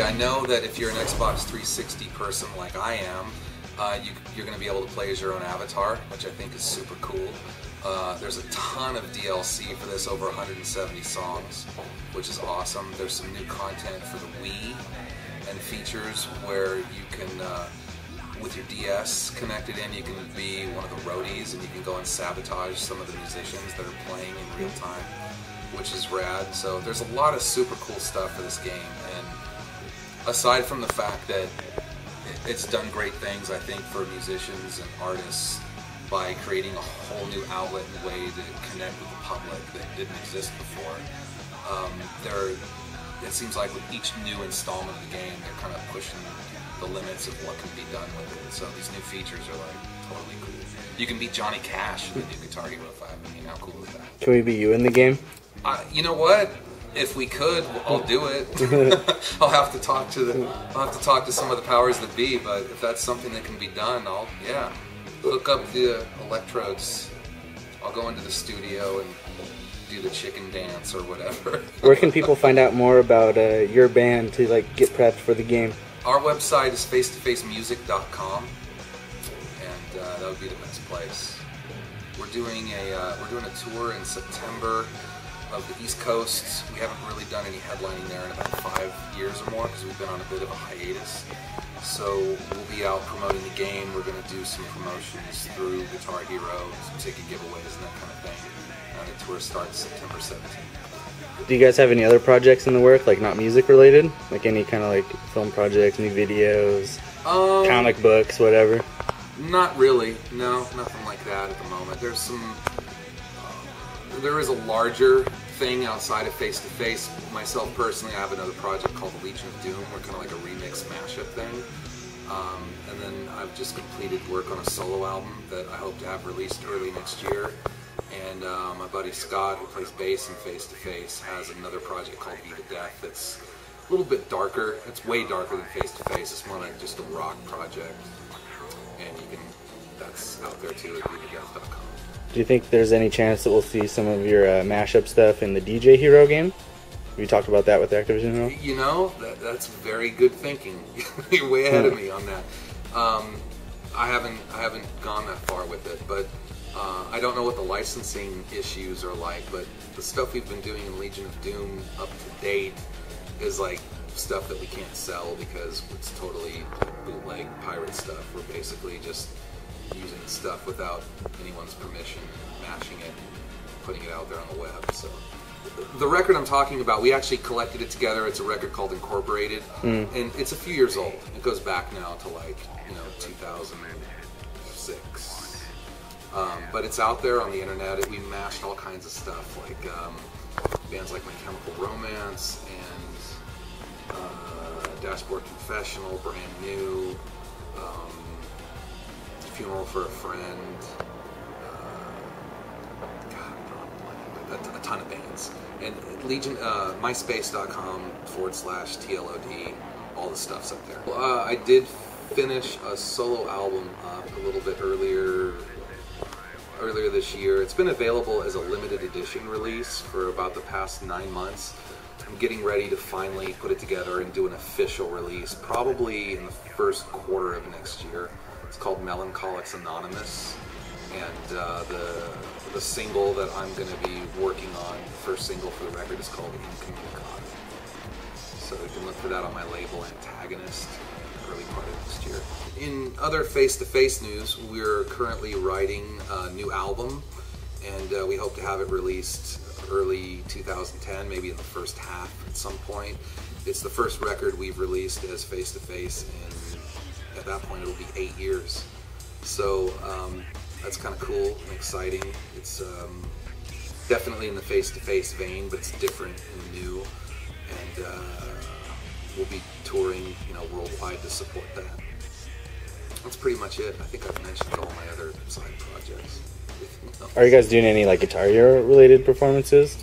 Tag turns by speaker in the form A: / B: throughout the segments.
A: I know that if you're an Xbox 360 person like I am, you're going to be able to play as your own avatar, which I think is super cool. There's a ton of DLC for this, over 170 songs, which is awesome. There's some new content for the Wii and features where you can, with your DS connected in, you can be one of the roadies and you can go and sabotage some of the musicians that are playing in real time, which is rad. So there's a lot of super cool stuff for this game, and aside from the fact that it's done great things, I think, for musicians and artists by creating a whole new outlet and way to connect with the public that didn't exist before. It seems like with each new installment of the game, they're kind of pushing the limits of what can be done with it. So these new features are like totally cool. You can beat Johnny Cash in the new Guitar Hero 5. I mean, how cool is that?
B: Can we be you in the game?
A: You know what? If we could, I'll do it. I'll have to talk to some of the powers that be. But if that's something that can be done, I'll hook up the electrodes. I'll go into the studio and do the chicken dance or whatever.
B: Where can people find out more about your band to like get prepped for the game?
A: Our website is face2facemusic.com, and that would be the best place. We're doing a tour in September of the East Coast. We haven't really done any headlining there in about 5 years or more because we've been on a bit of a hiatus. So we'll be out promoting the game. We're going to do some promotions through Guitar Hero, some ticket giveaways and that kind of thing. And the tour starts September 17th.
B: Do you guys have any other projects in the work, like not music related? Like any kind of like film projects, new videos, comic books, whatever?
A: Not really. No, nothing like that at the moment. There is a larger thing outside of Face to Face. Myself personally, I have another project called the Legion of Doom. We're kind of like a remix mashup thing. And then I've just completed work on a solo album that I hope to have released early next year. And my buddy Scott, who plays bass in Face to Face, has another project called Viva Death that's a little bit darker. It's way darker than Face to Face. It's more like just a rock project. And that's out there too at vivadeath.com.
B: Do you think there's any chance that we'll see some of your mashup stuff in the DJ Hero game? We talked about that with Activision Hero.
A: You know, that's very good thinking. You're way ahead of me on that. I haven't gone that far with it, but I don't know what the licensing issues are like. But the stuff we've been doing in Legion of Doom up to date is like stuff that we can't sell because it's totally bootleg pirate stuff. We're basically just using stuff without anyone's permission, mashing it, putting it out there on the web. So the record I'm talking about, we actually collected it together. It's a record called Incorporated, and it's a few years old. It goes back now to 2006. But it's out there on the internet. We mashed all kinds of stuff, like bands like My Chemical Romance and Dashboard Confessional, Brand New, Funeral for a Friend, a ton of bands. And Legion, myspace.com/TLOD, all the stuff's up there. I did finish a solo album a little bit earlier this year. It's been available as a limited edition release for about the past 9 months. I'm getting ready to finally put it together and do an official release, probably in the first quarter of next year. It's called Melancholics Anonymous, and the single that I'm going to be working on, the first single for the record, is called Incommunicado. So you can look for that on my label Antagonist in the early part of next year. In other face-to-face news, we're currently writing a new album, and we hope to have it released early 2010, maybe in the first half at some point. It's the first record we've released as face-to-face, and at that point it'll be 8 years. So that's kind of cool and exciting. It's definitely in the face-to-face vein, but it's different and new. And we'll be touring, worldwide to support that. That's pretty much it. I think I've mentioned all my other side projects.
B: Are you guys doing any Guitar Hero related performances?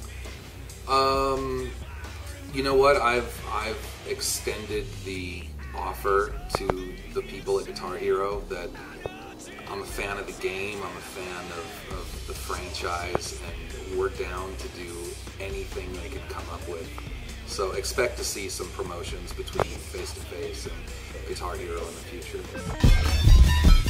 A: You know what? I've extended the offer to the people at Guitar Hero that I'm a fan of the game, I'm a fan of the franchise, and we're down to do anything they can come up with So expect to see some promotions between Face to Face and Guitar Hero in the future.